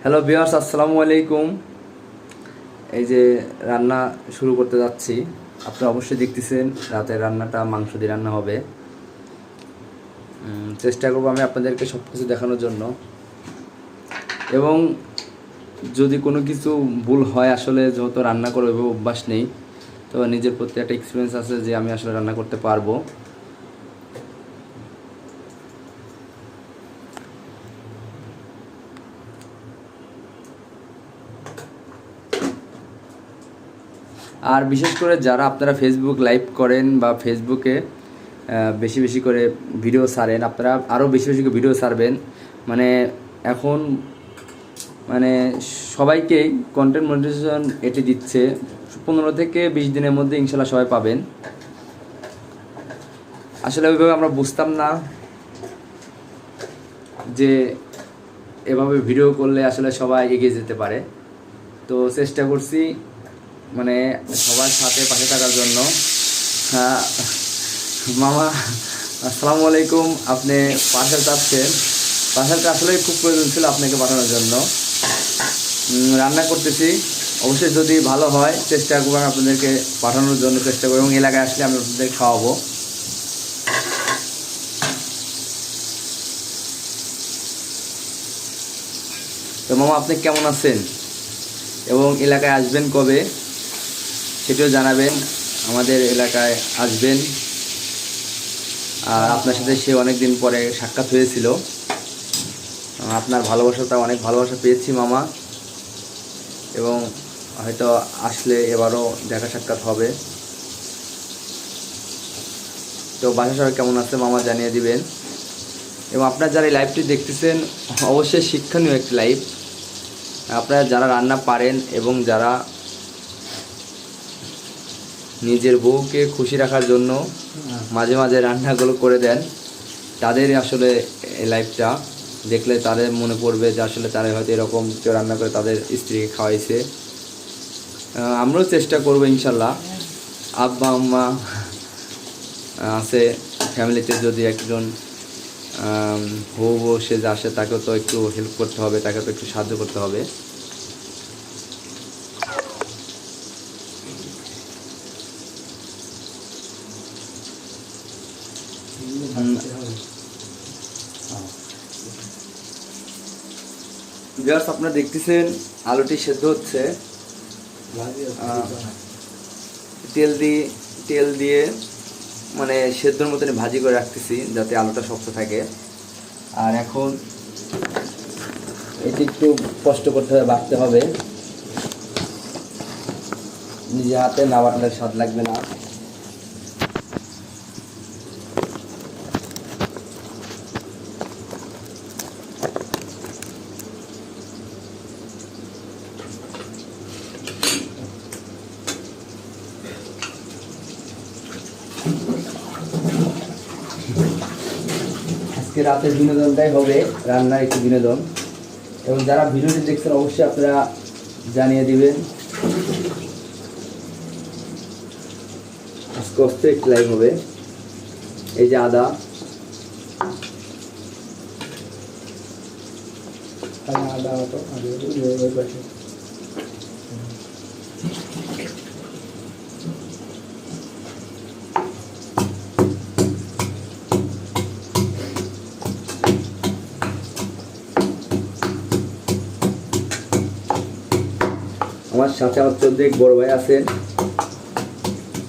Hello viewers, আসসালামু আলাইকুম। এই যে রান্না শুরু করতে যাচ্ছি, আপনারা অবশ্যই দেখতেছেন রাতের রান্নাটা মাংস দিয়ে রান্না হবে। চেষ্টা করবো আমি আপনাদেরকে সব কিছু দেখানোর জন্য, এবং যদি কোনো কিছু ভুল হয়, আসলে যেহেতু রান্না করে অভ্যাস নেই, তো নিজের প্রতি একটা এক্সপিরিয়েন্স আছে যে আমি আসলে রান্না করতে পারবো। আর বিশেষ করে যারা আপনারা ফেসবুক লাইভ করেন বা ফেসবুকে বেশি বেশি করে ভিডিও ছাড়েন, আপনারা আরও বেশি বেশি করে ভিডিও ছাড়বেন। মানে এখন মানে সবাইকেই কন্টেন্ট মনিটাইজেশন এটি দিচ্ছে, 15 থেকে 20 দিনের মধ্যে ইনশাল্লাহ সবাই পাবেন। আসলে ওইভাবে আমরা বুঝতাম না যে এভাবে ভিডিও করলে আসলে সবাই এগিয়ে যেতে পারে। তো চেষ্টা করছি মানে সবার সাথে পাশে থাকার জন্য। হ্যাঁ মামা, আসসালামু আলাইকুম। আপনি পার্সেল চাচ্ছেন, পার্সেলটা আসলেই খুব প্রয়োজন ছিল আপনাকে পাঠানোর জন্য। রান্না করতেছি, অবশ্যই যদি ভালো হয় চেষ্টা করবো আমি আপনাদেরকে পাঠানোর জন্য চেষ্টা করবো, এবং এলাকায় আসলে আমি আপনাদের খাওয়াবো। তো মামা, আপনি কেমন আছেন এবং এলাকায় আসবেন কবে সেটাও জানাবেন। আমাদের এলাকায় আসবেন, আর আপনার সাথে সে অনেক দিন পরে সাক্ষাৎ হয়েছিল। আপনার ভালোবাসাটা অনেক ভালোবাসা পেয়েছি মামা, এবং হয়তো আসলে এবারও দেখা সাক্ষাৎ হবে। তো বাসা সবাই কেমন আছে মামা জানিয়ে দিবেন। এবং আপনারা যারা এই লাইভটি দেখতেছেন, অবশ্যই শিক্ষণীয় একটি লাইভ। আপনারা যারা রান্না পারেন এবং যারা নিজের বউকে খুশি রাখার জন্য মাঝে মাঝে রান্নাগুলো করে দেন, তাদের আসলে এই লাইভটা দেখলে তাদের মনে পড়বে যে আসলে তারা হয়তো এরকম কেউ রান্না করে তাদের স্ত্রীকে খাওয়াইছে। আমরাও চেষ্টা করবো ইনশাল্লাহ। আব্বা আম্মা আছে ফ্যামিলিতে, যদি একজন বউ সে যে আসে তাকেও তো একটু হেল্প করতে হবে, তাকে তো একটু সাহায্য করতে হবে। ভিউয়ার্স, আপনারা দেখতেছেন আলুটি সেদ্ধ হচ্ছে। তেল দিয়ে মানে সেদ্ধর মতন ভাজি করে রাখতেছি যাতে আলুটা শক্ত থাকে। আর এখন এটি একটু কষ্ট করতে হবে, বাটতে হবে। নিজে হাতে না বাটলে স্বাদ লাগবে না। আজকে রাতের বিনোদনটাই হবে রান্নার একটি বিনোদন, এবং যারা ভিডিওটি দেখছেন অবশ্যই আপনারা জানিয়ে দিবেন। আজকে অস্ত একটি লাইভ হবে। এই যে আদা, আমার সাথে আমার 14 বড় ভাই আছেন,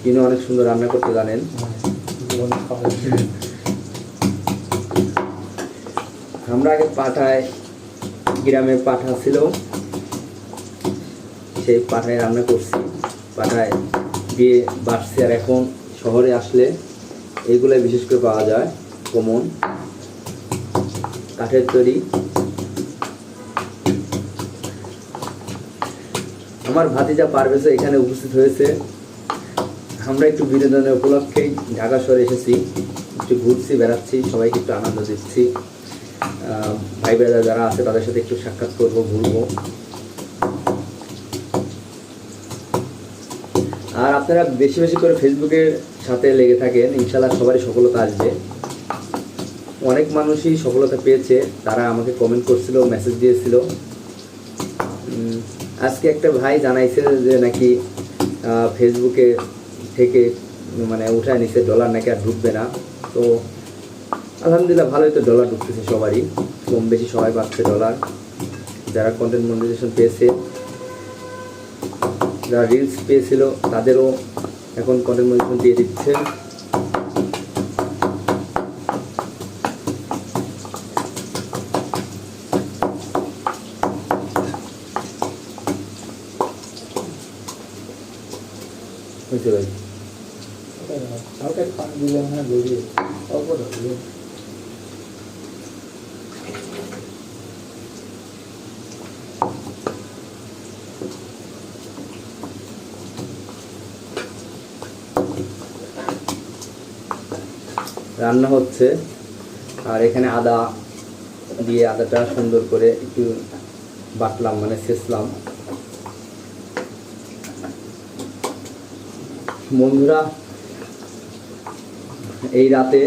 তিনি অনেক সুন্দর রান্না করতে জানেন। আমরা আগে পাঠায়, গ্রামে পাঠা ছিল, সেই পাঠায় রান্না করছি, পাঠায় দিয়ে বাড়ছে। আর এখন শহরে আসলে এইগুলাই বিশেষ করে পাওয়া যায়, কমন কাঠের তৈরি। আমার ভাতিজা পারভেজ এখানে উপস্থিত হয়েছে। আমরা একটু বিনোদনের উপলক্ষেই ঢাকা শহরে এসেছি, একটু ঘুরছি, বেড়াচ্ছি, সবাইকে একটু আনন্দ দিচ্ছি। ভাই ব্রাদার যারা আছে তাদের সাথে একটু সাক্ষাৎ করবো, ঘুরবো। আর আপনারা বেশি বেশি করে ফেসবুকের সাথে লেগে থাকেন, ইনশাল্লাহ সবারই সফলতা আসবে। অনেক মানুষই সফলতা পেয়েছে, তারা আমাকে কমেন্ট করছিল, মেসেজ দিয়েছিল। আজকে একটা ভাই জানাইছে যে নাকি ফেসবুকে থেকে মানে উঠায় নিছে, ডলার নাকি আর ঢুকবে না। তো আলহামদুলিল্লাহ ভালোই তো ডলার ঢুকতেছে সবারই, কম বেশি সবাই পাচ্ছে ডলার। যারা কন্টেন্ট মনিটাইজেশন পেয়েছে, যারা রিলস পেয়েছিল তাদেরও এখন কন্টেন্ট মনিটাইজেশন দিয়ে দিচ্ছে। বুঝতে পারি রান্না হচ্ছে, আর এখানে আদা দিয়ে আদাটা সুন্দর করে একটু বাটলাম, মানে ছেঁচলাম। বন্ধুরা, এই রাতে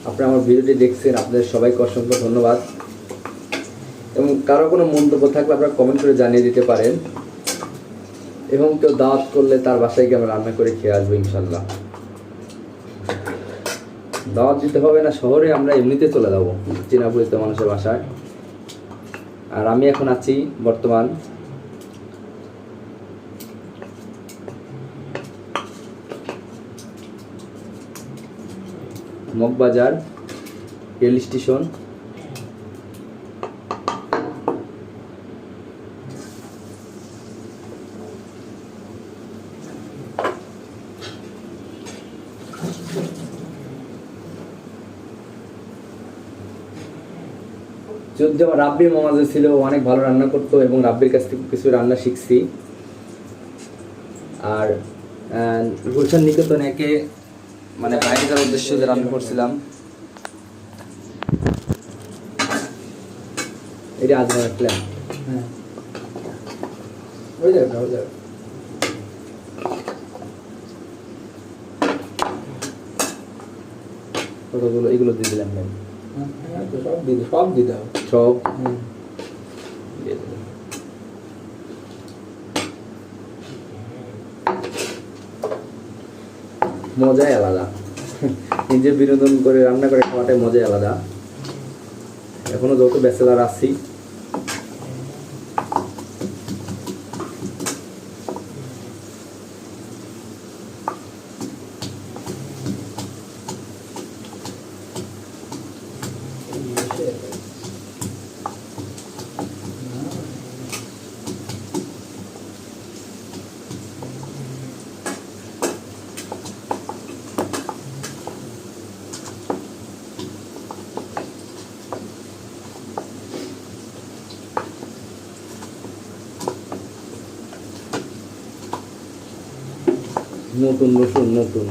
আপনারা আমার ভিডিওটি দেখছেন, আপনাদের সবাইকে অসংখ্য ধন্যবাদ। এবং কারো কোনো মন্তব্য থাকলে আপনারা কমেন্ট করে জানিয়ে দিতে পারেন, এবং কেউ দাওয়াত করলে তার বাসায় গিয়ে আমরা রান্না করে খেয়ে আসবো ইনশাল্লাহ। দাওয়াত দিতে হবে না, শহরে আমরা এমনিতে চলে যাবো চেনা পরিচিত মানুষের বাসায়। আর আমি এখন আছি বর্তমান মগবাজার রেল স্টেশন। যদিও আমার রাব্বির মামাজে ছিল, অনেক ভালো রান্না করতো, এবং রাব্বির কাছ থেকে কিছু রান্না শিখছি। আর গুলশান নিকেতন একে মানে বাইরে যাওয়ার উদ্দেশ্যে যে রান্না করছিলাম, এটা আজ রাখলাম। কতগুলো এগুলো দিয়ে দিলাম ভাই, সব দিয়ে দাও, সব মজাই আলাদা। নিজে বিনোদন করে রান্না করে খাওয়াটাই মজাই আলাদা। এখনো যত ব্যাচেলার আছি, নতুন রসুন নতুন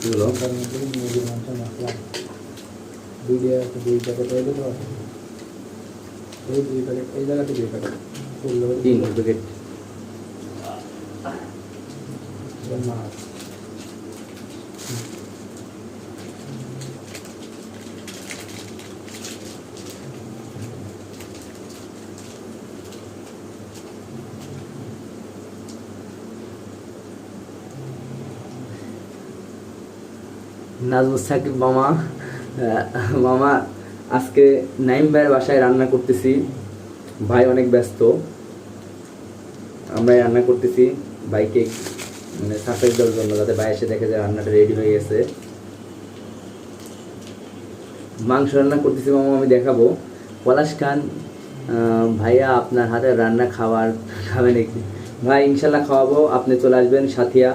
এগুলো দুই প্যাকেট হয়ে গেল, এই দুই প্যাকেট, এই জায়গাতে দুই প্যাকেট, তিন প্যাকেট মাছ। নাজমুস সাকিব মামা। মামা আজকে নাইম ভাইয়ের বাসায় রান্না করতেছি, ভাই অনেক ব্যস্ত, আমরাই রান্না করতেছি ভাইকে মানে সারপ্রাইজ দেওয়ার জন্য, যাতে ভাই এসে দেখে যে রান্নাটা রেডি হয়ে গেছে। মাংস রান্না করতেছি মামা, আমি দেখাবো। পলাশ খান, ভাইয়া আপনার হাতের রান্না খাবে নাকি? ভাই ইনশাল্লাহ খাওয়াবো, আপনি চলে আসবেন সাথিয়া,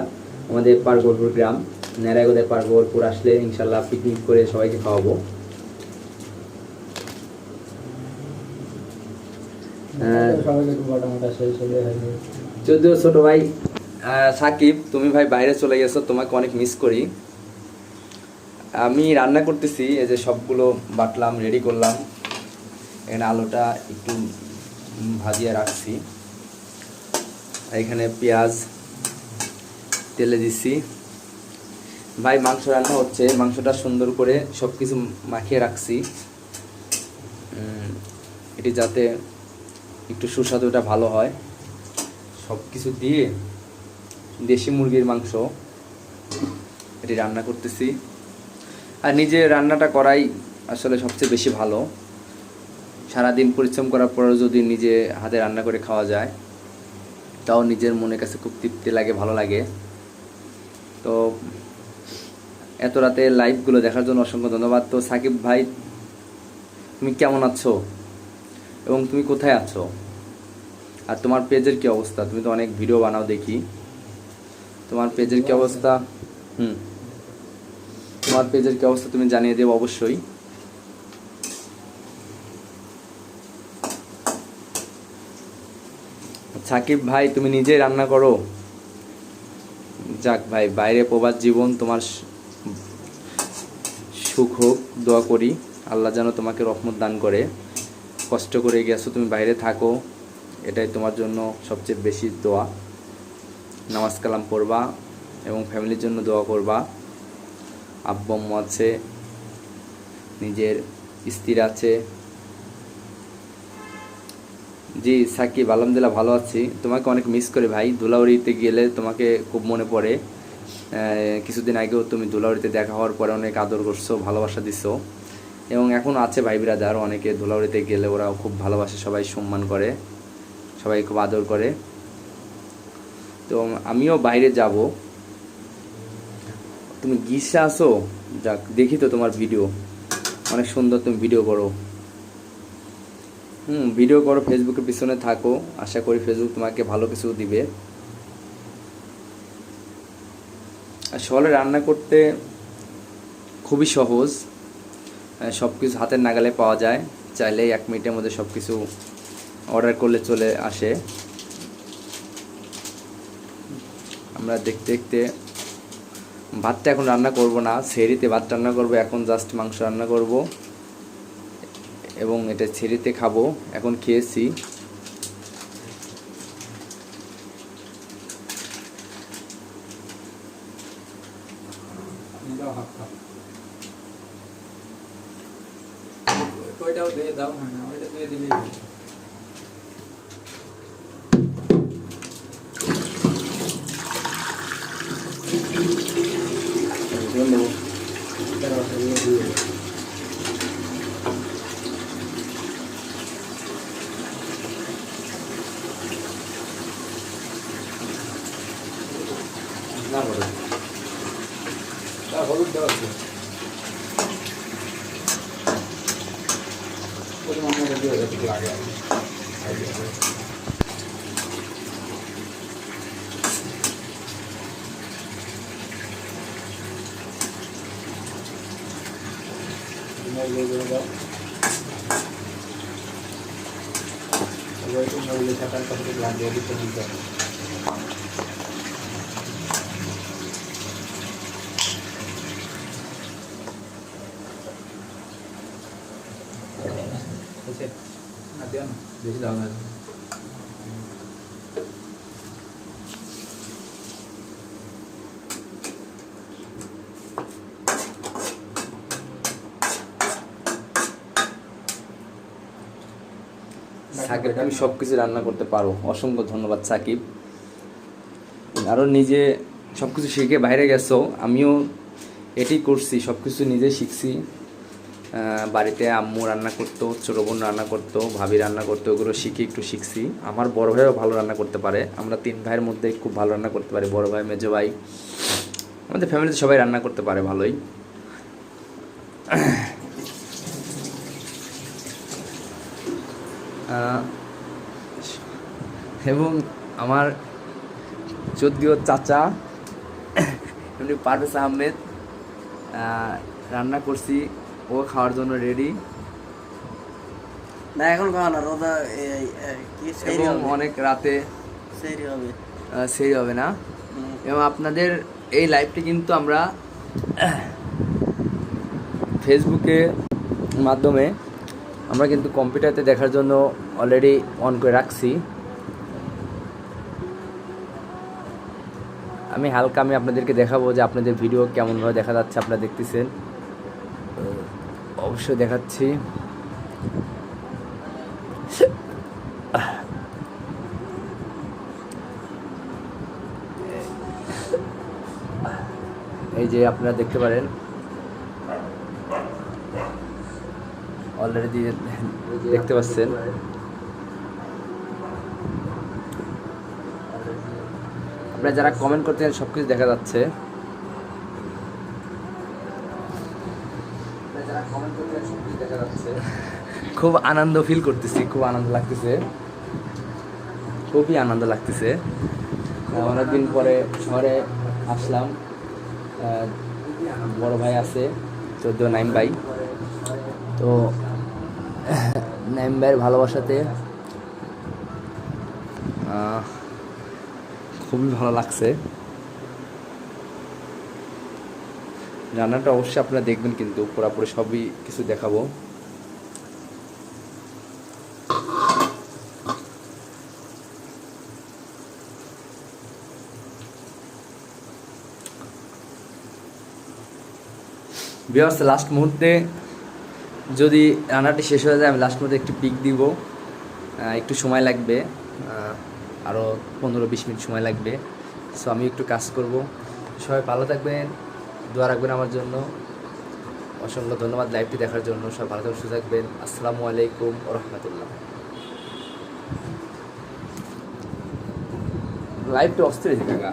আমাদের পারগরপুর গ্রাম, নেড়াগোদের পারগরপুর আসলে ইনশাল্লাহ পিকনিক করে সবাইকে খাওয়াবো। যদিও ছোট ভাই সাকিব, তুমি ভাই বাইরে চলে গেছো, তোমাকে অনেক মিস করি। আমি রান্না করতেছি, এই যে সবগুলো বাটলাম, রেডি করলাম। এখানে আলুটা একটু ভাজিয়ে রাখছি, এখানে পেঁয়াজ তেলে দিছি। ভাই মাংস রান্না হচ্ছে, মাংসটা সুন্দর করে সব কিছু মাখিয়ে রাখছি, এটি যাতে একটু সুস্বাদুটা ভালো হয়। সব কিছু দিয়ে দেশি মুরগির মাংস এটি রান্না করতেছি। আর নিজে রান্নাটা করাই আসলে সবচেয়ে বেশি ভালো। সারাদিন পরিশ্রম করার পরেও যদি নিজে হাতে রান্না করে খাওয়া যায়, তাও নিজের মনের কাছে খুব তৃপ্তি লাগে, ভালো লাগে। তো এত রাতে লাইভগুলো দেখার জন্য অসংখ্য ধন্যবাদ। তো সাকিব ভাই, তুমি কেমন আছো এবং তুমি কোথায় আছো, আর তোমার পেজের কি অবস্থা? তুমি তো অনেক ভিডিও বানাও দেখি, তোমার পেজের কি অবস্থা? তোমার পেজের কি অবস্থা তুমি জানিয়ে দেবো অবশ্যই। সাকিব ভাই, তুমি নিজেই রান্না করো? যাক ভাই, বাইরে প্রবাস জীবন, তোমার সুখ হোক, দোয়া করি আল্লাহ যেন তোমাকে রহমত দান করে। কষ্ট করে গেছো, তুমি বাইরে থাকো, এটাই তোমার জন্য সবচেয়ে বেশি দোয়া। নামাজ কালাম পড়বা এবং ফ্যামিলির জন্য দোয়া করবা। আব্বু আম্মু আছে, নিজের স্ত্রী আছে। জি সাকিব, আলহামদুলিল্লাহ ভালো আছি, তোমাকে অনেক মিস করি ভাই। ধুলাউড়িতে গেলে তোমাকে খুব মনে পড়ে। কিছুদিন আগেও তুমি ধুলাউড়িতে দেখা হওয়ার পরে অনেক আদর করছো, ভালোবাসা দিছো, এবং এখন আছে ভাই ব্রাদার অনেকে ধুলাউড়িতে গেলে ওরা খুব ভালোবাসে, সবাই সম্মান করে, সবাই খুব আদর করে। তো আমিও বাইরে যাব। তুমি গ্রীষ্মে আসো? যাক, দেখি তো তোমার ভিডিও, অনেক সুন্দর তুমি ভিডিও করো। ভিডিও করো, ফেসবুকের পিছনে থাকো, আশা করি ফেসবুক তোমাকে ভালো কিছু দিবে। আসলে রান্না করতে খুবই সহজ, সব কিছু হাতের নাগালে পাওয়া যায়, চাইলেই 1 মিনিটের মধ্যে সব কিছু অর্ডার করলে চলে আসে। আমরা দেখতে দেখতে ভাতটা এখন রান্না করব না, সেহরিতে ভাত রান্না করব, এখন জাস্ট মাংস রান্না করব এবং এটা সেহরিতে খাবো। এখন খেয়েছি। ওইটাও দিয়ে দাও, হ্যাঁ ওইটা দিয়ে দিলে না বলো, হলুদ দেওয়া আছে লাগে। বেশি দাম আছে। সাকিব, তুমি সব কিছু রান্না করতে পারো, অসংখ্য ধন্যবাদ সাকিব। আরও নিজে সব কিছু শিখে বাইরে গেছো, আমিও এটি করছি, সব কিছু নিজে শিখছি। বাড়িতে আম্মু রান্না করতো, ছোটো বোন রান্না করতো, ভাবি রান্না করতো, ওগুলো শিখে একটু শিখছি। আমার বড় ভাইও ভালো রান্না করতে পারে, আমরা 3 ভাইয়ের মধ্যে খুব ভালো রান্না করতে পারি, বড় ভাই মেজো ভাই, আমাদের ফ্যামিলিতে সবাই রান্না করতে পারে ভালোই। এবং আমার যদিও চাচা এমনি পারভেজ আহমেদ রান্না করছি, ও খাওয়ার জন্য রেডি। না এখন খাওয়া না, রোদা এবং অনেক রাতে সেই হবে না। এবং আপনাদের এই লাইভটি কিন্তু আমরা ফেসবুকে মাধ্যমে আমরা কিন্তু কম্পিউটারতে দেখার জন্য অলরেডি অন করে রাখছি। আমি আপনাদেরকে দেখাবো যে আপনাদের ভিডিও কেমনভাবে দেখা যাচ্ছে, আপনারা দেখতেছেন, অবশ্যই দেখাচ্ছি। এই যে আপনারা দেখতে পারেন অলরেডি দেখতে পাচ্ছেন। আপনারা যারা কমেন্ট করতেছেন সব কিছু দেখা যাচ্ছে। খুব আনন্দ ফিল করতেছি, খুব আনন্দ লাগতেছে, খুবই আনন্দ লাগতেছে। অনেকদিন পরে শহরে আসলাম, বড় ভাই আছে 14 নাইম ভাই, তো নাইম ভাইয়ের ভালোবাসাতে খুবই ভালো লাগছে। রান্নাটা অবশ্যই আপনারা দেখবেন, কিন্তু পুরোপুরি সবই কিছু দেখাবো। ভিউয়ার্স, লাস্ট মুহূর্তে যদি রান্নাটি শেষ হয়ে যায়, আমি লাস্ট মুহূর্তে একটু পিক দিব, একটু সময় লাগবে, আরও 15-20 মিনিট সময় লাগবে। সো আমি একটু কাজ করব। সবাই ভালো থাকবেন, দোয়া রাখবেন আমার জন্য। অসংখ্য ধন্যবাদ লাইভটি দেখার জন্য। সবাই ভালো থাকবেন, সুস্থ থাকবেন। আসসালামু আলাইকুম ওয়া রাহমাতুল্লাহ। লাইভটা অস্থির হয়েছে কাকা।